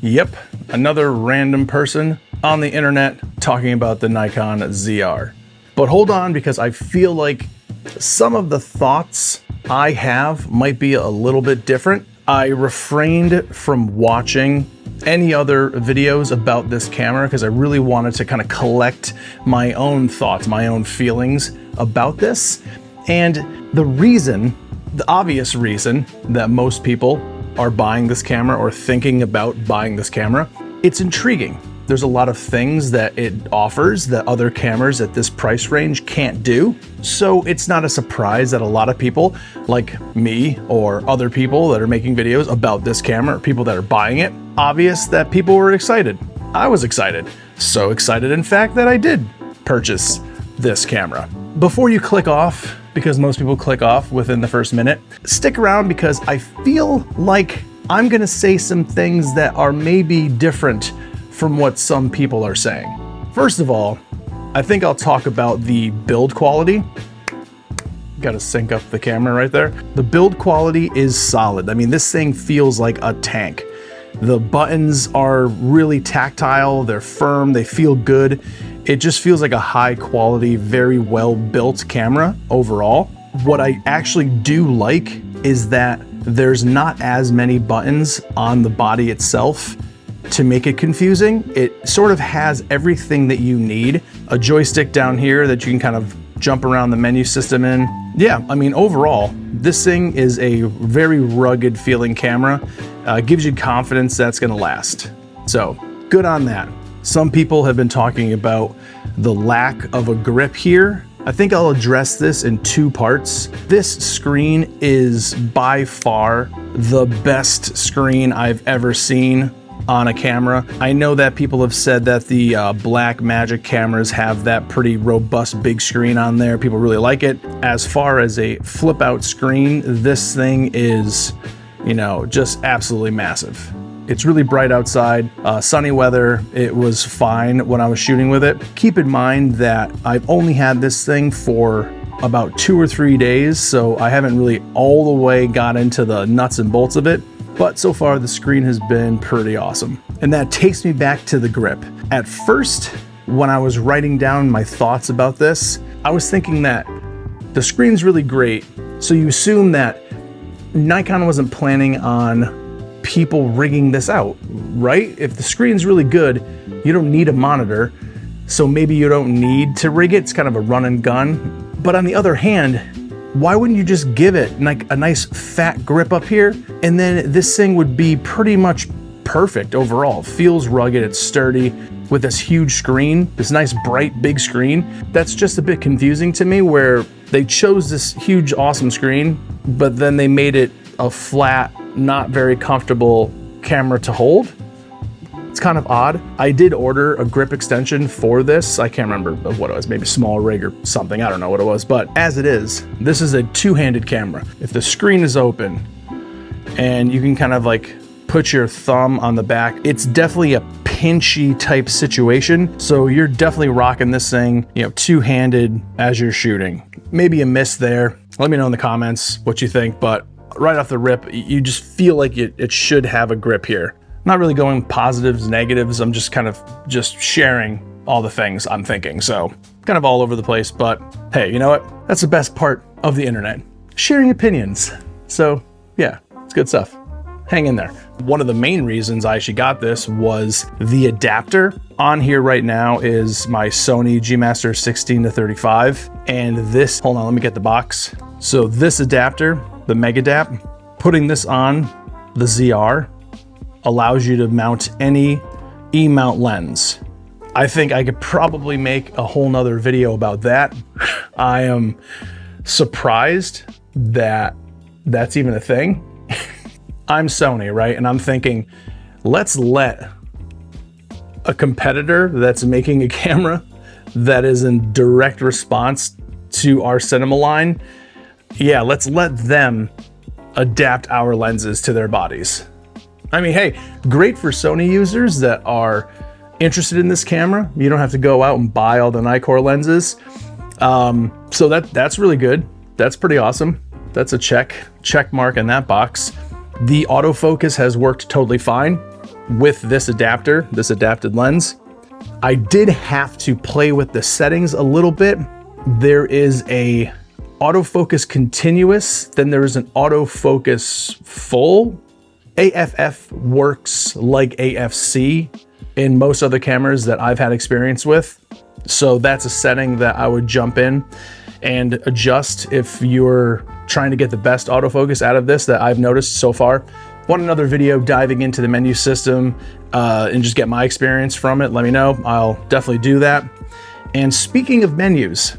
Yep, another random person on the internet talking about the Nikon ZR. But hold on, because I feel like some of the thoughts I have might be a little bit different. I refrained from watching any other videos about this camera because I really wanted to kind of collect my own thoughts, my own feelings about this. And the obvious reason that most people are buying this camera or thinking about buying this camera, it's intriguing. There's a lot of things that it offers that other cameras at this price range can't do. So it's not a surprise that a lot of people like me or other people that are making videos about this camera, or people that are buying it, obvious that people were excited. I was excited. So excited, in fact, that I did purchase this camera. Before you click off, because most people click off within the first minute, stick around because I feel like I'm gonna say some things that are maybe different from what some people are saying. First of all, I think I'll talk about the build quality. Got to sync up the camera right there. The build quality is solid. I mean, this thing feels like a tank. The buttons are really tactile, they're firm, they feel good. It just feels like a high quality, very well built camera overall. What I actually do like is that there's not as many buttons on the body itself to make it confusing. It sort of has everything that you need. A joystick down here that you can kind of jump around the menu system in. Yeah, I mean, overall, this thing is a very rugged feeling camera. Gives you confidence that's gonna last. So, good on that. Some people have been talking about the lack of a grip here. I think I'll address this in two parts. This screen is by far the best screen I've ever seen on a camera. I know that people have said that the Black Magic cameras have that pretty robust big screen on there. People really like it. As far as a flip out screen, this thing is, you know, just absolutely massive. It's really bright outside, sunny weather. It was fine when I was shooting with it. Keep in mind that I've only had this thing for about 2 or 3 days, so I haven't really all the way got into the nuts and bolts of it. But so far the screen has been pretty awesome. And that takes me back to the grip. At first, when I was writing down my thoughts about this, I was thinking that the screen's really great. So you assume that Nikon wasn't planning on people rigging this out, right? If the screen's really good, you don't need a monitor. So maybe you don't need to rig it. It's kind of a run and gun. But on the other hand, why wouldn't you just give it like a nice fat grip up here? And then this thing would be pretty much perfect overall. It feels rugged, it's sturdy with this huge screen, this nice bright big screen. That's just a bit confusing to me, where they chose this huge awesome screen, but then they made it a flat, not very comfortable camera to hold. It's kind of odd. I did order a grip extension for this. I can't remember what it was, maybe small rig or something. I don't know what it was, but as it is, this is a two-handed camera. If the screen is open and you can kind of like put your thumb on the back, it's definitely a pinchy type situation. So you're definitely rocking this thing, you know, two-handed as you're shooting. Maybe a miss there. Let me know in the comments what you think, but right off the rip, you just feel like it should have a grip here. Not really going positives, negatives. I'm just kind of sharing all the things I'm thinking. So kind of all over the place, but hey, you know what? That's the best part of the internet, sharing opinions. So yeah, it's good stuff. Hang in there. One of the main reasons I actually got this was the adapter. On here right now is my Sony G-Master 16-35. And this, hold on, let me get the box. So this adapter, the Megadap, putting this on the ZR allows you to mount any E-mount lens. I think I could probably make a whole nother video about that. I am surprised that that's even a thing. I'm Sony, right? And I'm thinking, let's let a competitor that's making a camera that is in direct response to our cinema line, yeah, let's let them adapt our lenses to their bodies. I mean, hey, great for Sony users that are interested in this camera. You don't have to go out and buy all the Nikkor lenses. So that's really good. That's pretty awesome. That's a check mark in that box. The autofocus has worked totally fine. with this adapter, this adapted lens. I did have to play with the settings a little bit. There is a autofocus continuous, then there is an autofocus full. AFF works like AFC in most other cameras that I've had experience with. So that's a setting that I would jump in and adjust if you're trying to get the best autofocus out of this that I've noticed so far. Want another video diving into the menu system and just get my experience from it, let me know. I'll definitely do that. And speaking of menus,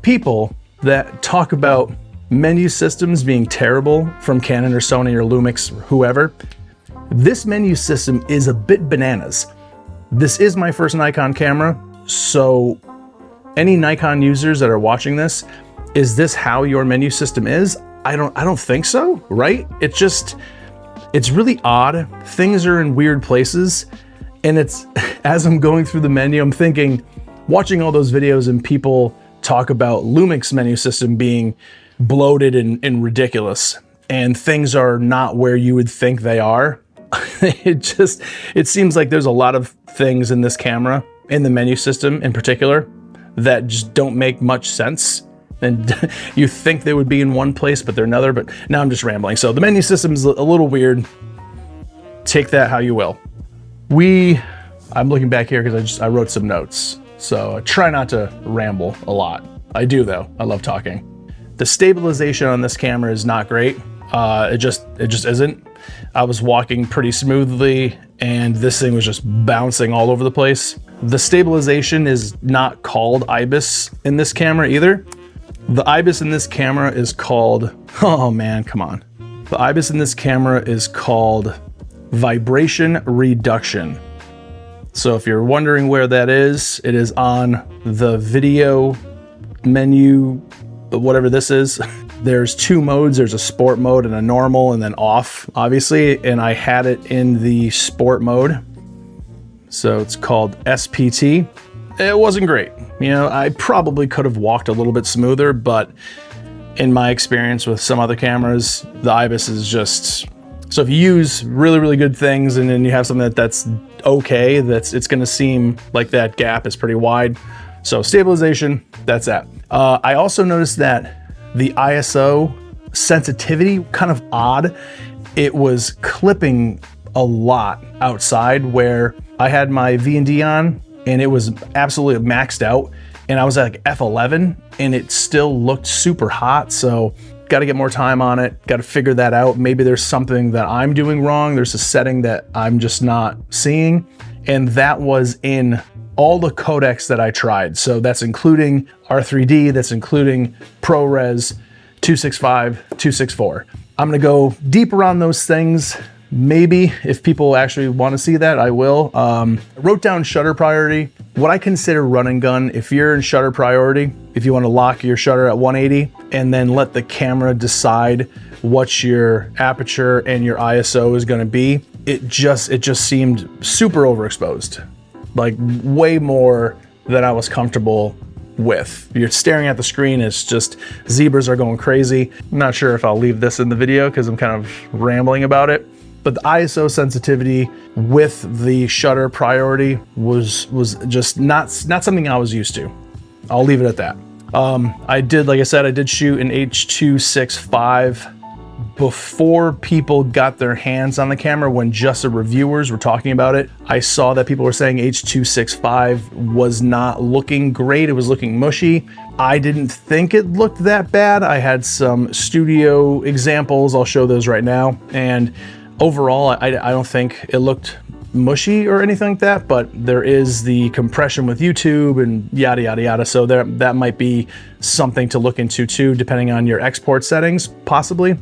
people that talk about menu systems being terrible from Canon or Sony or Lumix or whoever, this menu system is a bit bananas. This is my first Nikon camera, so any Nikon users that are watching this, is this how your menu system is? I don't think so, right? It's really odd. Things are in weird places, and it's, as I'm going through the menu, I'm thinking, watching all those videos and people talk about Lumix menu system being bloated and ridiculous, and things are not where you would think they are. It seems like there's a lot of things in this camera, in the menu system in particular, that just don't make much sense. And you think they would be in one place, but they're another, but now I'm just rambling. So the menu system is a little weird. Take that how you will. I'm looking back here because I wrote some notes. So I try not to ramble a lot. I do though, I love talking. The stabilization on this camera is not great. It just isn't. I was walking pretty smoothly and this thing was just bouncing all over the place. The stabilization is not called IBIS in this camera either. The IBIS in this camera is called, oh man, come on. The IBIS in this camera is called vibration reduction. So if you're wondering where that is, it is on the video menu, whatever this is. There's two modes. There's a sport mode and a normal and then off, obviously. And I had it in the sport mode. So it's called SPT. It wasn't great. You know, I probably could have walked a little bit smoother, but in my experience with some other cameras, the IBIS is just, so if you use really, really good things and then you have something that's okay, it's gonna seem like that gap is pretty wide. So stabilization, that's that. I also noticed that the ISO sensitivity, kind of odd. It was clipping a lot outside where I had my V&D on and it was absolutely maxed out, and I was at like F11 and it still looked super hot. So got to get more time on it, got to figure that out. Maybe there's something that I'm doing wrong. There's a setting that I'm just not seeing, and that was in all the codecs that I tried. So that's including R3D, that's including ProRes, 265, 264. I'm gonna go deeper on those things. Maybe if people actually want to see that, I will. I wrote down shutter priority. What I consider run and gun, if you're in shutter priority, if you want to lock your shutter at 180 and then let the camera decide what your aperture and your ISO is going to be, it just seemed super overexposed, like way more than I was comfortable with. You're staring at the screen, it's just, zebras are going crazy. I'm not sure if I'll leave this in the video because I'm kind of rambling about it. But the ISO sensitivity with the shutter priority was just not something I was used to. I'll leave it at that. I did, like I said, I did shoot an H.265 before people got their hands on the camera, when just the reviewers were talking about it. I saw that people were saying H.265 was not looking great. It was looking mushy. I didn't think it looked that bad. I had some studio examples. I'll show those right now. And overall, I don't think it looked mushy or anything like that, but there is the compression with YouTube and yada, yada, yada. So that might be something to look into too, depending on your export settings, possibly.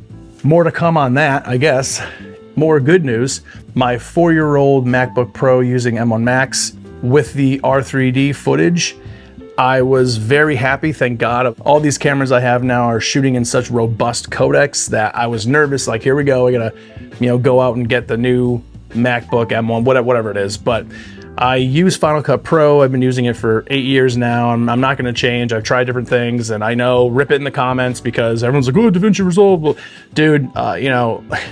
More to come on that, I guess. More good news. My 4-year-old MacBook Pro using M1 Max with the R3D footage, I was very happy, thank God. All these cameras I have now are shooting in such robust codecs that I was nervous, like, here we go, I gotta, go out and get the new MacBook M1, whatever it is. But I use Final Cut Pro. I've been using it for 8 years now, and I'm not gonna change. I've tried different things, and I know, rip it in the comments because everyone's like, oh, DaVinci Resolve. Well, dude,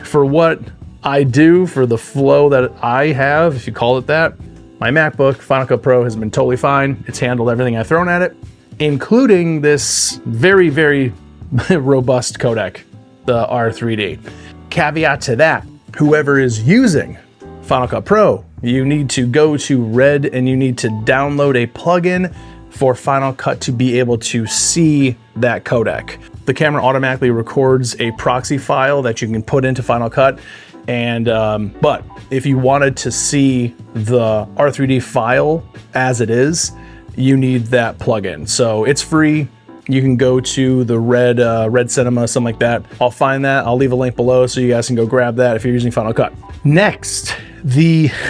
for what I do for the flow that I have, if you call it that. My MacBook Final Cut Pro has been totally fine. It's handled everything I've thrown at it, including this very, very robust codec, the R3D. Caveat to that, whoever is using Final Cut Pro, you need to go to Red and you need to download a plugin for Final Cut to be able to see that codec. The camera automatically records a proxy file that you can put into Final Cut. And but if you wanted to see the R3D file as it is, you need that plugin. So it's free. You can go to the Red Cinema, something like that. I'll find that. I'll leave a link below so you guys can go grab that if you're using Final Cut. Next,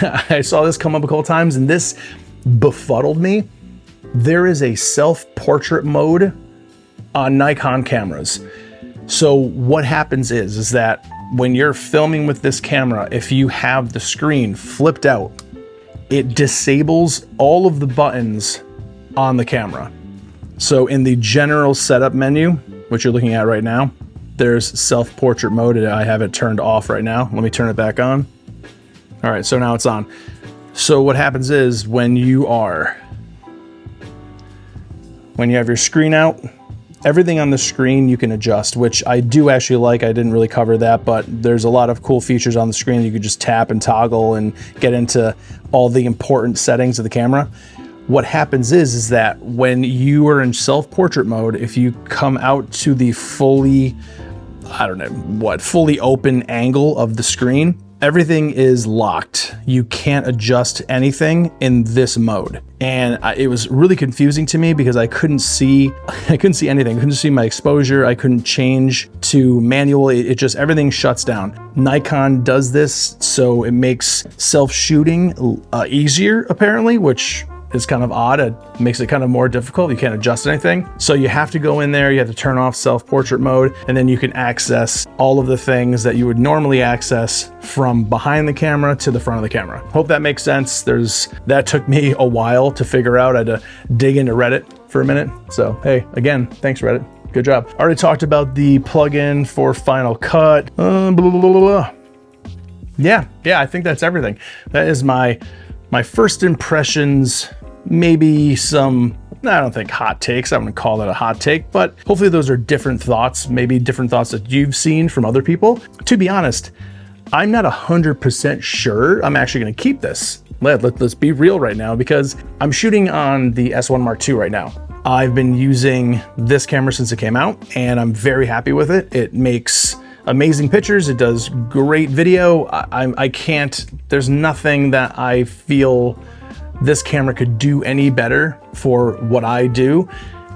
I saw this come up a couple times and this befuddled me. There is a self-portrait mode on Nikon cameras. So what happens is that when you're filming with this camera, if you have the screen flipped out, it disables all of the buttons on the camera. So in the general setup menu, which you're looking at right now, there's self-portrait mode. I have it turned off right now. Let me turn it back on. All right, so now it's on. So what happens is when you have your screen out, everything on the screen you can adjust, which I do actually like. I didn't really cover that, but there's a lot of cool features on the screen. You could just tap and toggle and get into all the important settings of the camera. What happens is that when you are in self-portrait mode, if you come out to the fully open angle of the screen, everything is locked. You can't adjust anything in this mode. And it was really confusing to me because I couldn't see anything. I couldn't see my exposure. I couldn't change to manual. It just, everything shuts down. Nikon does this, so it makes self-shooting easier apparently, which is kind of odd. It makes it kind of more difficult. You can't adjust anything. So you have to go in there, you have to turn off self-portrait mode, and then you can access all of the things that you would normally access from behind the camera to the front of the camera. Hope that makes sense. That took me a while to figure out. I had to dig into Reddit for a minute. So hey, again, thanks Reddit. Good job. I already talked about the plugin for Final Cut. Yeah, I think that's everything. That is my first impressions. Maybe some, I don't think hot takes, I wouldn't call it a hot take, but hopefully those are different thoughts, maybe different thoughts that you've seen from other people. To be honest, I'm not 100% sure I'm actually gonna keep this. Let's be real right now, because I'm shooting on the S1 Mark II right now. I've been using this camera since it came out, and I'm very happy with it. It makes amazing pictures, it does great video. There's nothing that I feel this camera could do any better for what I do.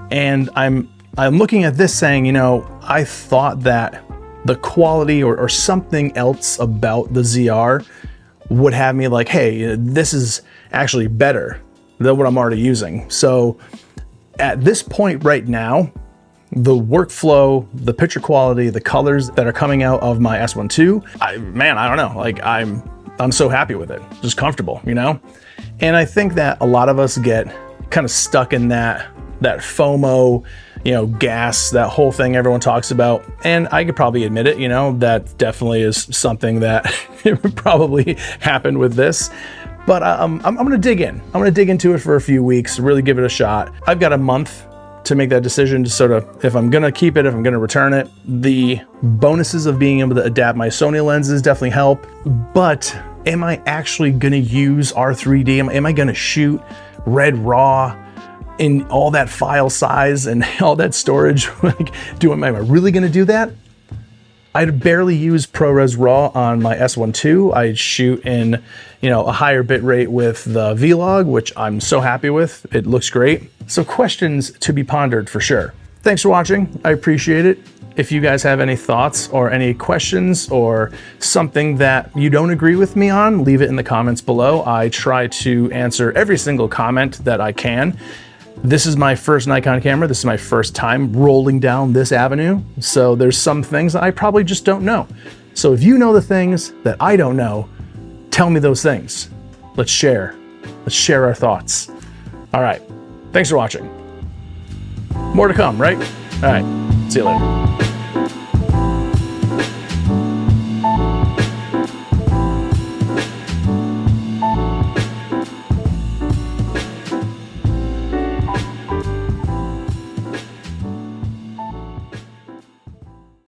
And I'm looking at this saying, you know, I thought that the quality or something else about the ZR would have me like, hey, this is actually better than what I'm already using. So at this point right now, the workflow, the picture quality, the colors that are coming out of my S1 II, I don't know, like I'm so happy with it, just comfortable, you know? And I think that a lot of us get kind of stuck in that FOMO, you know, gas, that whole thing everyone talks about. And I could probably admit it, you know, that definitely is something that probably happened with this. But I'm gonna dig in. I'm gonna dig into it for a few weeks, really give it a shot. I've got a month to make that decision to sort of, if I'm gonna keep it, if I'm gonna return it. The bonuses of being able to adapt my Sony lenses definitely help, but am I actually gonna use R3D? Am I gonna shoot Red RAW in all that file size and all that storage? Like, am I really gonna do that? I'd barely use ProRes RAW on my S1 II. I'd shoot in, you know, a higher bit rate with the Vlog, which I'm so happy with. It looks great. So questions to be pondered for sure. Thanks for watching. I appreciate it. If you guys have any thoughts or any questions or something that you don't agree with me on, leave it in the comments below. I try to answer every single comment that I can. This is my first Nikon camera. This is my first time rolling down this avenue. So there's some things that I probably just don't know. So if you know the things that I don't know, tell me those things. Let's share. Let's share our thoughts. All right. Thanks for watching. More to come, right? All right. See you later.